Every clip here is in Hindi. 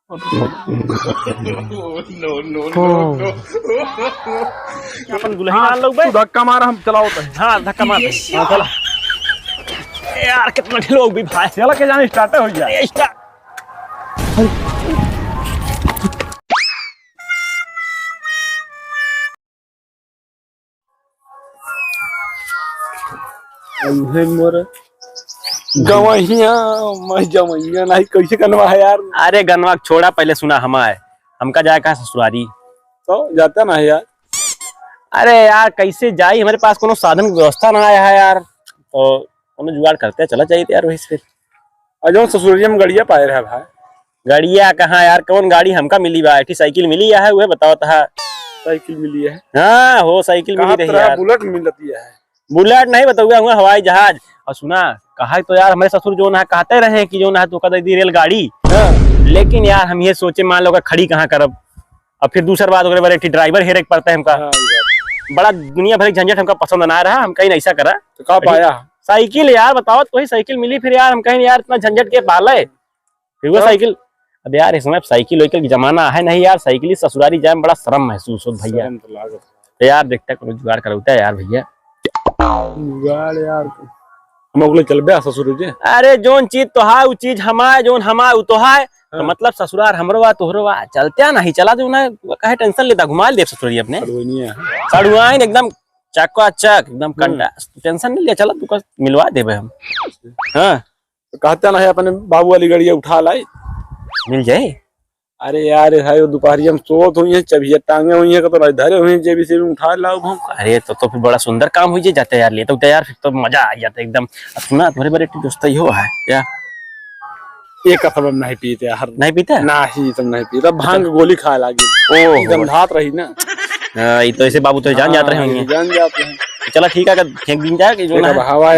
अपन दुल्हन लोग धक्का मार हम चलाओ तो। हाँ धक्का मार चला यार कितना लोग भी भाई चला के जाने स्टार्ट हो जाए। गवैया मैं जवैया नहीं कैसे करवा है यार। अरे गनवा छोड़ा पहले सुना हमारे हमका जाए कहा ससुरारी तो जाता ना है यार। अरे यार कैसे जाई हमारे पास कोनो साधन व्यवस्था ना आया है यार तो उन्हें जुगाड़ करते चला चाहिए यार वही फिर अजो ससुरिया में गड़िया पाए रहा भाई। गाड़िया कहाँ यार कौन गाड़ी हमका मिली बा साइकिल मिली है वह बताओ था। साइकिल मिली है। हाँ हो साइकिल मिली रही यार। बुलेट मिलती है। बुलेट नहीं बताऊंगा हुआ हवाई जहाज। और सुना कहा तो यार हमारे ससुर जो ना कहते रहे कि जो ना तो कद दी रेलगाड़ी। लेकिन यार हम ये सोचे मान लो खड़ी कहाँ करब और फिर दूसरी बात वगैरह ड्राइवर हेरे पड़ता है हमका। बड़ा दुनिया भर झंझट हमका पसंद ना रहा हम कहीं ऐसा करा तो कहाँ पाया साइकिल यार बताओ तो ही साइकिल मिली फिर यार हम कहीं यार इतना झंझट के पाले फिर वो साइकिल। अब यार इसमें साइकिल वाइकिल की जमाना है नहीं यार साइकिल ससुरारी जाए बड़ा शर्म महसूस हो भैया। तो यार देखता है जुगाड़ करता है यार भैया जुगाड़ यार हम चल बे ससुर जी। अरे जोन चीज तो है वो चीज हमारे जोन हमारे तो है तो मतलब ससुरार हमरो तोहरो चलते नहीं चला जो ना कहे टेंशन लेता घुमा दे ससुरी अपने सड़ुआइन एकदम चक्का चक एकदम कंडा टेंशन नहीं लिया चला तू मिलवा देवे हम। हाँ तो कहते ना है अपने बाबू वाली गाड़िया उठा लाई मिल जाए। अरे यार है दोपहरी हम सोत हुई है चबिया टांगे हुई है तो धरे हुए जेबी से भी उठा लाओ हम। अरे तो फिर बड़ा सुंदर काम हुई जाता है यार ले तो यार फिर तो मजा आ जाता है एकदम। सुना तुम्हारे बड़े दोस्त ही हो है यार एक कथम नहीं पीते यार नहीं पीते नहीं तुम नहीं पीते भांग गोली खा लागी ओ गंधात रही ना। ये तो ऐसे बाबू तो जान जाते होंगे जान जाते हैं। चला ठीक है फेंक दिन जाए कि जो ना हवा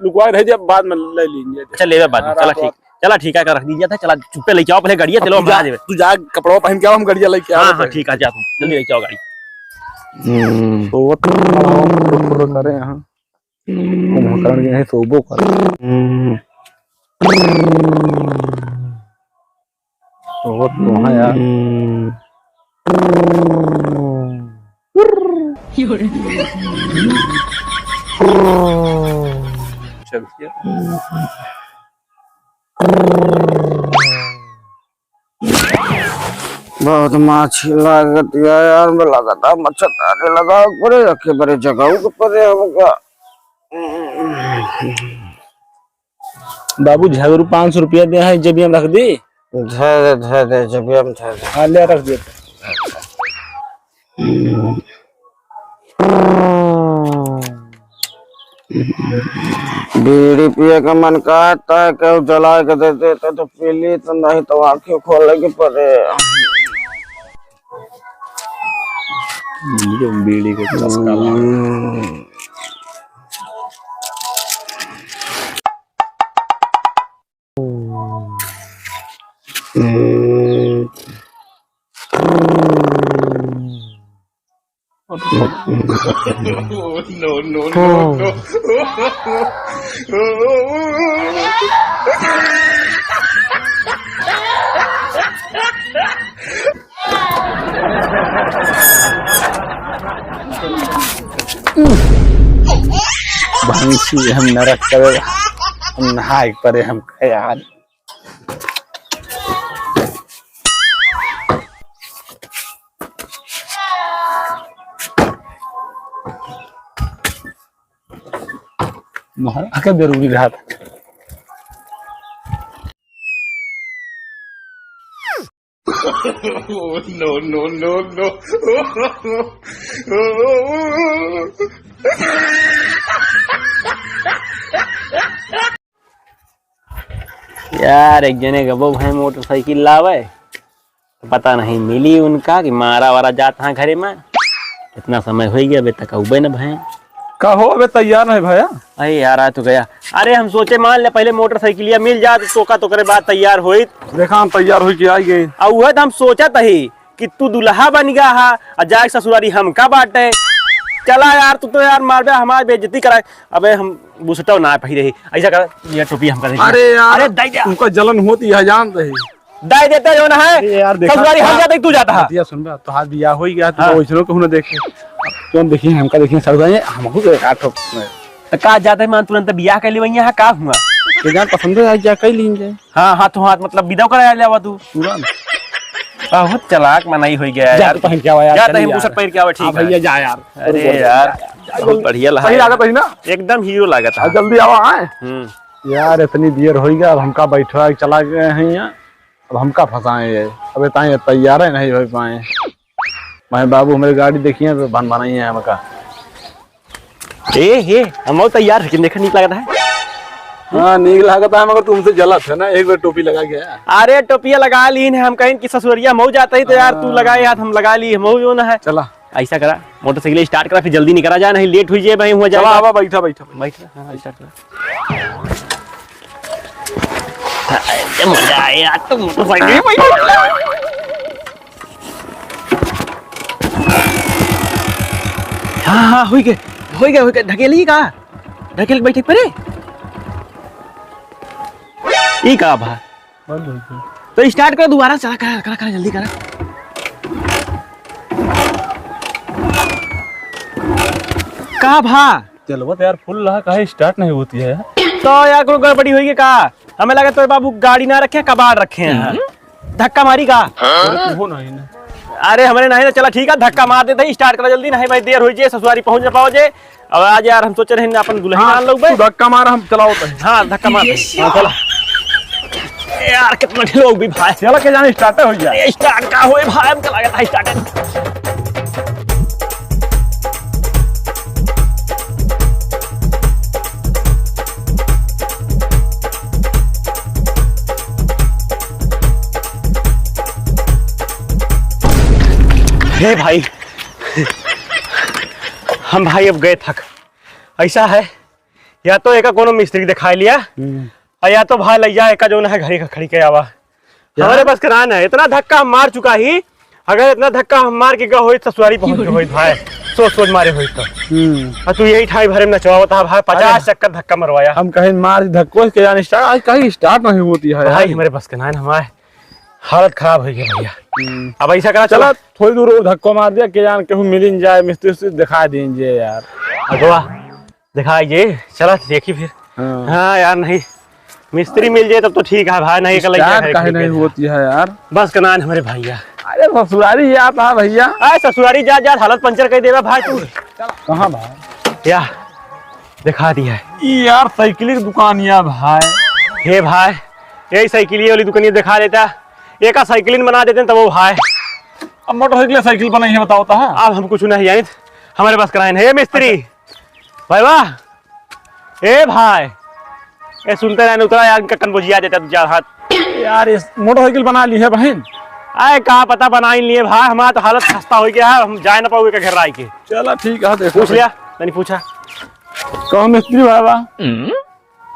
लुकवा दे बाद में ले लेंगे। अच्छा ले बाद में चला ठीक चला ठीक है रख दीजिए था चला चुप्पे लेके आओ पहले गाड़िया चलो तू जा कपड़ा पहन के आओ हम गाड़िया लेके आओ। हाँ ठीक है जा तू जल्दी लेके आओ गाड़ी। करे यहाँ कुंभकर्ण के सोबो कर तो हाँ यार बहुत माछी लागत यार में लगातार मच्छर लगा पड़े रखे बड़े जगह के पड़े हमका। बाबू झगरू 500 रुपया दे है जब हम रख दी धे जब हम हाँ ले रख दे। बीड़ी पिए का मन करता है क्यों जला के दे देते तो पी ली तो नहीं तो आंखें खोले के पड़े बीड़ी के चस्का भैंसी हम नरक करे हम नहाए परे हम यार। क्या जरूरी रहा था नो नो नो नो यार एक जने गबो भाई मोटरसाइकिल लावे तो पता नहीं मिली उनका कि मारा वारा जाता है घरे में इतना समय हो गया अभी तक उबे न भाई का हो अबे तैयार है भैया। अरे यार आ तो गया। अरे हम सोचे मान ले पहले मोटरसाइकिलिया मिल जाए तो करे बाद तैयार होई देखा हम तैयार हो के आई गए और वह तो हम सोचा ही कि तू दुल्हा बन गया है और जाए ससुरारी हमका बाटे चला यार तू तो यार मार हमारी बेइज्जती कराए। अबे हम बुसटो ना पही रही ऐसा कर ये टोपी हम कर। अरे यार अरे उनका जलन होती है जानते ही दाई देते जो ना है यार देखा ससुरारी हम जाते तू जाता है। दिया सुन बे तो हाथ बिया हो गया हाँ। तो ओइसनो कहू ना देखे तुम देखिए हमका देखिए ससुरारी हमको तो आठ का जाते मान तुरंत बियाह कर ली वही का हुआ के जान पसंद है क्या कई लीन जाए हाँ हाथों हाथ मतलब विदा करा लिया तू पूरा बहुत चालाक मनाई हो गया जा यार। तो पहन के आवा यार जाते हैं बुशर्ट पहन के आवा ठीक है भैया जा यार अरे यार बहुत बढ़िया लगा सही लागत है ना एकदम हीरो लागत है। जल्दी आवा आए यार इतनी देर हो गया अब हमका बैठा चला गए हैं यहाँ अब हमका फंसाए ये अब ताए तैयार है नहीं हो पाए मैं बाबू हमारी गाड़ी देखिए तो बन बनाई है हमका ए हम तैयार है देखने नहीं लगता है। हाँ नीक लागत है मगर तुमसे जलत है ना एक बार टोपी लगा गया अरे टोपिया लगा ली है हम कहीं की ससुरिया मऊ जाता ही तो यार तू लगाए यार हम लगा ली मऊ जो ना है। चला ऐसा करा मोटरसाइकिल स्टार्ट करा फिर जल्दी नहीं करा जाए नहीं लेट हुई जाए भाई हुआ चला जाए आवा बैठा बैठा बैठ हाँ स्टार्ट करा मजा आए यार तो मोटरसाइकिल हाँ हो गया ढकेली का ढकेल बैठे परे ई का भा तो स्टार्ट कर दोबारा चला करा जल्दी करा का भा चलो तो यार फुल रहा कहे स्टार्ट नहीं होती है तो यार कोई गड़बड़ी हुई का हमें लगा तो बाबू गाड़ी ना रखे कबाड़ रखे हैं धक्का मारी का वो नहीं ना अरे हमारे नहीं ना चला ठीक है धक्का मार देते स्टार्ट करा जल्दी नहीं भाई देर हो जाए ससुरारी पहुंच ना पाओ जे अब आज यार हम सोच रहे हैं अपन दुल्हन मान लोग भाई धक्का मारा हम चलाओ तो हाँ धक्का मार हाँ चला यार कितना लोग भी भाई चला के जाने स्टार्ट हो जाए स्टार्ट का होए भाई हम चला गया था स्टार्ट हे भाई हम भाई अब गए थक ऐसा है या तो एक कोनो मिस्त्री दिखा लिया और या तो भाई लैया एक जो है घड़ी का खड़ी के आवा हमारे पास कराना है इतना धक्का हम मार चुका ही अगर इतना धक्का हम मार के गए ससुरारी पहुंच गए भाई सोच मारे हुई तो तू यही ठाई भरे में नचवा था भाई 50 चक्कर धक्का मरवाया हम कहीं मार धक्को के जाने स्टार्ट आज कहीं स्टार्ट नहीं होती है भाई हमारे पास कराना हमारे हालत खराब हो गई भैया अब ऐसा करा चला चला थोड़ी दूर वो धक्को मार दिया के जान कहूँ मिल जाए मिस्त्री उस्त्री दिखा दीजिए यार अगवा दिखाइए चला देखी फिर हाँ यार नहीं मिस्त्री मिल जाए तब तो ठीक है भाई नहीं स्टार्ट कहीं नहीं होती है यार बस कनान हमारे भैया अरे ससुरारी ये आप हाँ भैया आए ससुरारी जा हालत पंचर कर देगा भाई तू कहाँ भाई या दिखा दिया है ये यार साइकिल की दुकान या भाई हे भाई यही साइकिल वाली दुकानिया दिखा देता एक साइकिल बना देते तब वो भाई अब मोटरसाइकिल साइकिल बनाई है बताओ तो है अब हम कुछ नहीं जानी हमारे पास कराए है मिस्त्री भाई वाह ए भाई ये सुनते रहने उतरा यार इनका कन्बोजिया देता दो चार हाथ यार इस मोटरसाइकिल बना ली है बहन आए कहा पता बना ही लिए भाई हमारा तो हालत खस्ता हो गया है हम जा ना पाओगे घर आई के चला ठीक है देखो पूछ लिया मैंने पूछा कौन मिस्त्री बाबा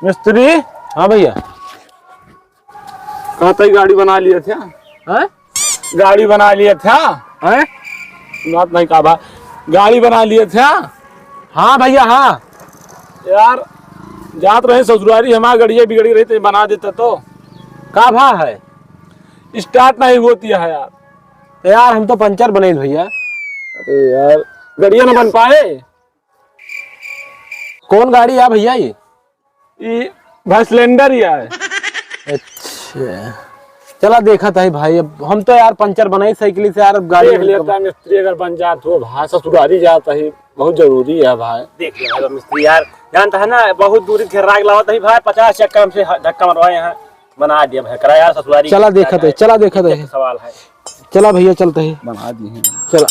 मिस्त्री हाँ भैया कहते ही गाड़ी बना लिए थे गाड़ी बना लिए थे बात नहीं कहा भा गाड़ी बना लिए थे हाँ भैया हाँ यार जात रहे ससुरारी हमारी गड़िया बिगड़ी रही थी बना देते तो का भा है स्टार्ट नहीं होती है यार तो यार हम तो पंचर बने भैया अरे यार गड़िया ना बन पाए कौन गाड़ी है भैया ये भाई सिलेंडर ही है अच्छा चला देखा था भाई अब हम तो यार पंचर बनाई साइकिल से यार गाड़ी देख लेता मिस्त्री अगर बन जात हो भाई ससुरारी जाता है बहुत जरूरी है भाई देख लिया मिस्त्री यार जानता है ना बहुत दूरी घेर राग लावत है भाई 50 चक्कर हमसे धक्का मरवाए यहाँ बना दिया भाई करा यार ससुरारी चला देखा थे चला देखा थे सवाल है चला भैया चलते हैं बना दी है चला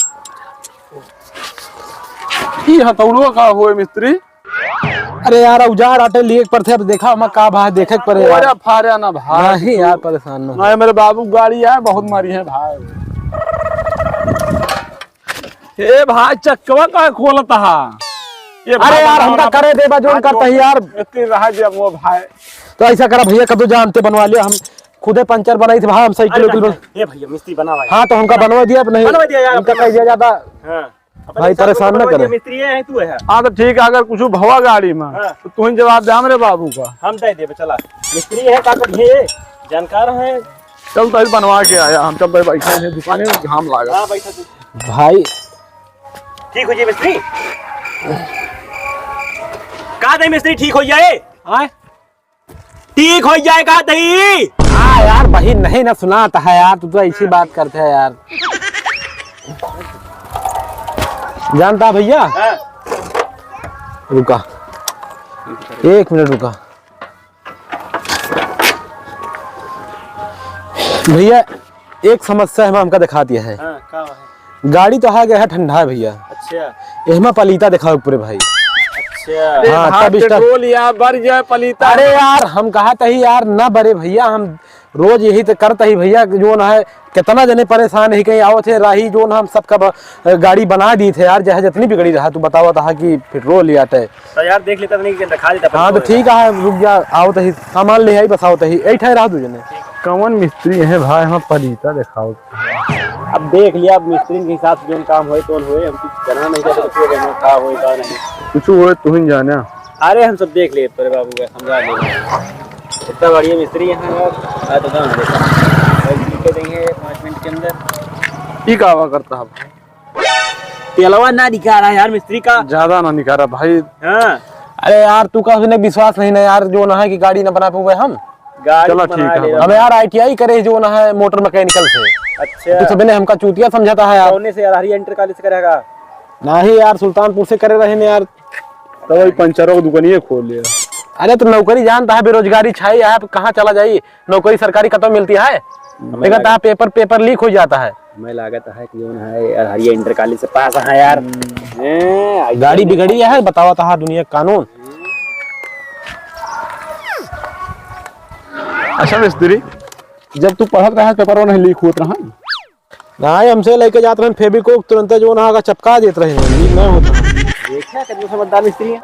ये हथौड़ो का हो मिस्त्री अरे यार उजाड़ आटे लिए पर थे अब देखा हम का भाई देखे पर अरे फारे ना भाई नहीं यार परेशान ना नहीं मेरे बाबू गाड़ी है बहुत मारी है भाई ए भाई चक्कवा का खोलता है अरे यार हमका करे देबा जोन करता है यार इतनी रहा जब वो भाई तो ऐसा करा भैया कदू जानते बनवा लिया हम खुदे पंचर बनाई थी भाई हम साइकिल ये भैया मिस्त्री बना भाई हाँ तो हमका बनवा दिया अब नहीं बनवा दिया यार हमका कह दिया जाता भाई परेशान ना करे मिस्त्री है तू है हाँ तो ठीक है अगर कुछ भवा गाड़ी में तो तू ही जवाब दे मेरे बाबू का हम दे दे चला मिस्त्री है का ये जानकार है चल तो बनवा के आया हम चल बैठे हैं दुकाने में घाम लागा। हाँ बैठा तू। भाई ठीक हो जाए मिस्त्री। कहा दही मिस्त्री ठीक हो जाए। आए ठीक हो जाए कहा दही। हाँ यार भाई नहीं ना सुनाता है यार, तू तो ऐसी बात करते है यार। जानता भैया, हाँ। रुका 1 मिनट रुका भैया, एक समस्या है हमका दिखा दिया है। हाँ, कहाँ है? गाड़ी तो आ गया है ठंडा है भैया, अच्छा इसमें पलीता दिखाओ पूरे भाई। अच्छा। हाँ, तब पेट्रोल या बढ़ जाए पलीता। अरे यार हम कहा ही यार ना बड़े भैया, हम रोज यही तो करता ही भैया, जो ना है कितना जने परेशान है कहीं आओ थे राही जो ना हम सबका गाड़ी बना दी थे यार, जहाँ जितनी भी गाड़ी रहा तू बतावा था कि पेट्रोल लिया थे। तो यार देख लेता नहीं कि दिखा देता। हाँ तो ठीक है रुक जा, आओ तो ही सामान ले आई बसाओ तो ही ऐठा रहा तू जने। कौन मिस्त्री है भाई, हम पलीता दिखाओ। अब देख लिया, अब मिस्त्री के हिसाब से जो काम होए तो होए, हम कुछ करना नहीं चाहते तो फिर का होए का नहीं। कुछ हो तू ही जाना। अरे हम सब देख लिए पर बाबू का समझा लेंगे। इतना बढ़िया मिस्त्री है यार, आ तो गाँव देखा देंगे 5 मिनट के अंदर। ठीक आवा करता है, तेलवा ना दिखा रहा है यार मिस्त्री का। ज्यादा ना निकाल रहा भाई। हाँ अरे यार तू का उसने विश्वास नहीं ना यार, जो ना है कि गाड़ी ना बना पाए हम। गाड़ी चलो बना ठीक है। ले। हम यार ITI करे जो ना है मोटर मैकेनिकल से। अच्छा तो सबने हमका चूतिया समझाता है यार। कौन से यार, हरिया इंटर कॉलेज से करेगा। नहीं यार सुल्तानपुर से करे रहे ने यार। तो वही पंचरों की दुकान खोल लिया। अरे तो नौकरी जानता है, बेरोजगारी छाई है, कहाँ चला जाइए, नौकरी सरकारी कतौ मिलती है। देखा पेपर लीक हो जाता है। हमें लागत है कि जो है यार हरिया इंटर कॉलेज से पास है यार। गाड़ी बिगड़ी है बतावा था दुनिया का कानून। अच्छा मिस्त्री, जब तू पढ़त रहा पेपर नहीं लीक होत रहा। नहीं हमसे लेके जाते रहे फेविकोल, तुरंत जो ना चपका देते रहे, लीक नहीं होता। देखा कितना समझदार मिस्त्री है।